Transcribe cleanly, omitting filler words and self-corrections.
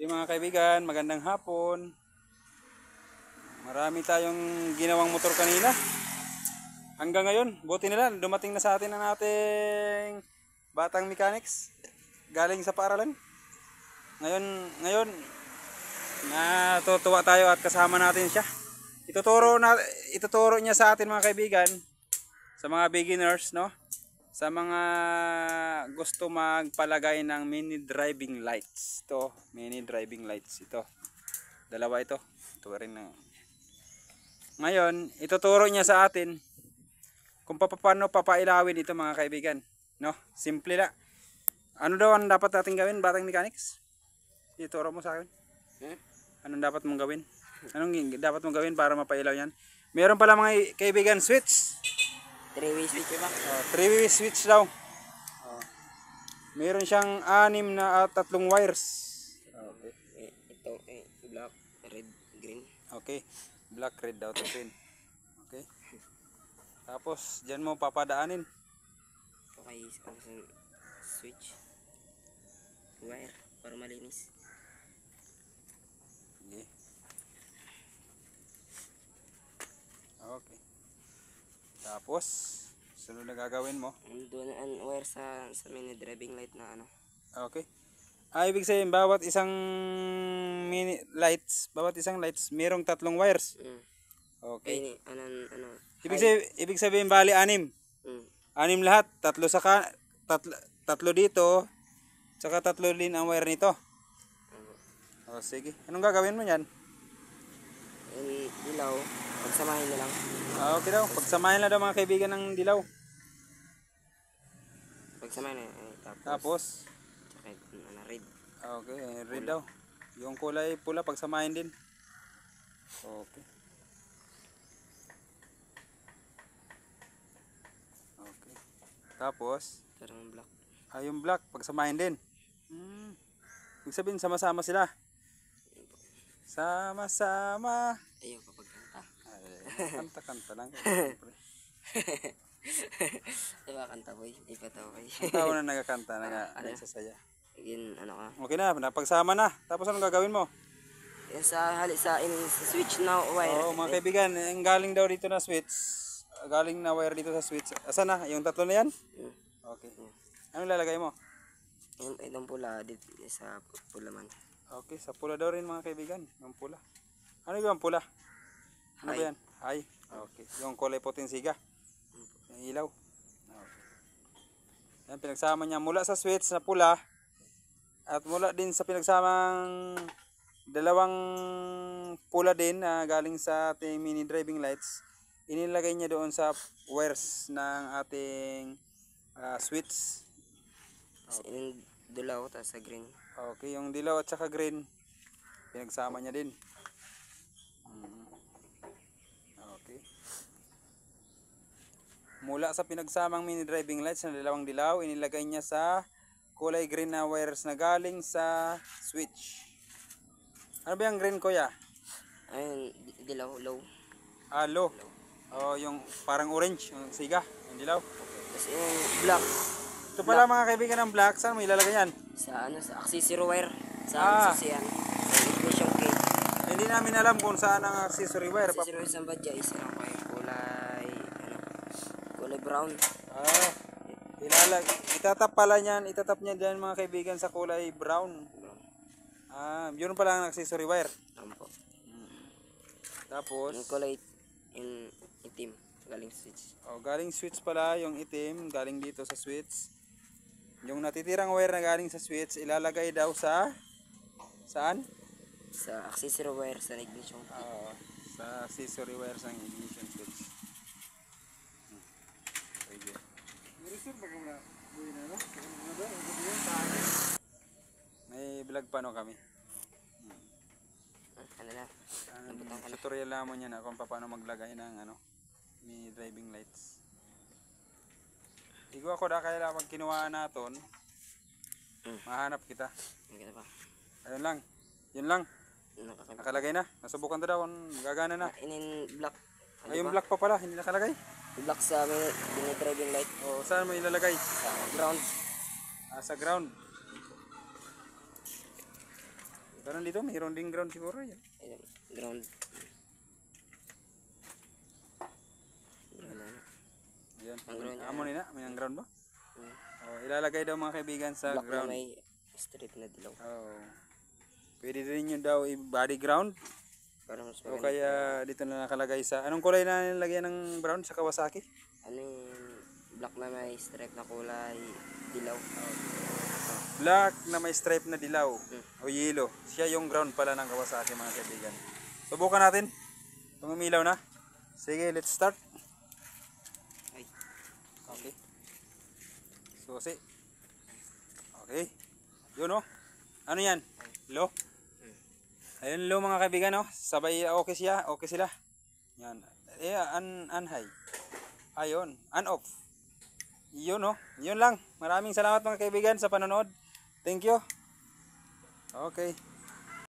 Mga kaibigan, magandang hapon. Marami tayong ginawang motor kanina. Hanggang ngayon, buti nila, dumating na sa atin ang ating batang mechanics galing sa paaralan. Ngayon, natutuwa tayo at kasama natin siya. Ituturo niya sa atin mga kaibigan, sa mga beginners, no? Sa mga gusto magpalagay ng mini driving lights. Ito, mini driving lights ito. Dalawa ito. Ito rin na. Ngayon, ituturo niya sa atin kung paano papailawin ito mga kaibigan, no? Simple lang. Ano daw ang dapat natin gawin, batang mechanics? Ituro mo sa akin. Anong dapat mong gawin? Anong dapat mong gawin para mapailaw yan? Meron pala mga kaibigan switch. 3-way switch ba? 3-way switch daw. Meron siyang 6 na 3 wires. Okay. Ito black, red, green. Okay. Black, red daw to green. Okay. Tapos diyan mo papadaanin. Okay, sa switch. Wire para malinis. Okay. Okay. Tapos sunod na gagawin mo. Doon ang wire sa mini driving light na ano. Okay. Ibig sabihin bawat isang bawat isang lights merong 3 wires. Okay. Ano. Ibig sabihin bali 6. 6 lahat, 3 dito, saka 3 din ang wire nito. Sige. Anong gagawin mo niyan? Dilaw, pagsamahin na lang. Okay daw, pagsamahin na daw mga kaibigan ng dilaw. Pagsamahin na Tapos red. okay, red daw. Yung kulay pula pagsamahin din. Okay. Okay. Tapos Black. yung black pagsamahin din. Ibig sabihin sama-sama sila. Sama-sama. Ayaw kapag kanta. Kanta-kanta lang. Diba kanta boy? Ipataw kayo. Ang tao na nagkakanta, nagsasaya. Again, ano ka? Okay na, napagsama na. Tapos anong gagawin mo? Yung sa switch na wire. Oo, mga kaibigan, ang galing daw dito na switch. Galing na wire dito sa switch. Asan na? Yung 3 na yan? Okay. Anong lalagay mo? Itong pula dito sa pula man. Okay, sa pula daw rin mga kaibigan. Yung pula. Ano yung pula? Ano ba yan? Ay. Okay. Yung kulay puting siga. Yung ilaw. Okay. Yan, pinagsama niya mula sa switch na pula at mula din sa pinagsamang dalawang pula din na galing sa ating mini driving lights. Inilagay niya doon sa wires ng ating switch. Okay. Dilaw tapos sa green. Okay, yung dilaw at saka green pinagsama niya din. Okay. Mula sa pinagsamang mini driving lights na dalawang dilaw, inilagay niya sa kulay green na wires na galing sa switch. Ano ba yung green, kuya? Ayun, dilaw, low. Low. Yung parang orange, yung siga, yung dilaw. Tapos yung black. Ito pala mga kaibigan ng black, saan mo ilalagay yan? Sa accessory wire. Sa sisiyan. Sa ignition key. Hindi namin alam kung saan ang accessory wire. Accessory sa badya is kulay brown. Itatap pala niyan, itatap niya dyan mga kaibigan sa kulay brown. Yun pala ang accessory wire. Tampo. Tapos Yung kulay itim galing switch. Galing switch pala yung itim, galing dito sa switch. Yung natitirang wire na galing sa switch ilalagay daw sa saan? Sa accessory wire sa ignition. Sa accessory wire sa ignition switch. May vlog pa no kami. Ano na? Tutorial lamang yan kung paano maglagay ng mini driving lights. Igo ako kaya pag kinuha naton, mahanap kita. Ano ba? Ayun lang. Yun lang. Nakalagay na. Nasubukan to daw kung gagana na. Black. Yung black pa pala, hindi nakalagay. Black sa mini driving light. Saan mo ilalagay? Sa ground. Sa ground. Ganun dito, mayroon ding ground siguro yan. Ayan, ground. Wala na. Yan. Ang ground yan. Amo nila, may ang ground ba? Hmm. Oh, ilalagay daw mga kaibigan sa Block na ground. may strip na dilaw. Oh. Pwede din yun daw i-body ground. Para mas O maganda. kaya dito na nakalagay sa... Anong kulay na nilagyan ng brown sa Kawasaki? Ano yung black na may stripe na kulay dilaw. Black na may stripe na dilaw Hmm. o yellow. Siya yung ground pala ng Kawasaki mga kaibigan. Subukan natin. Kung umilaw na. Sige, let's start. Ay, Okay. Susi. Okay. Yun o. Ano yan? Low? Ayun low mga kaibigan o. Sabay okay siya. Okay sila. Yan. High. Ayun. Off. Yun o. Yun lang. Maraming salamat mga kaibigan sa panonood. Thank you. Okay.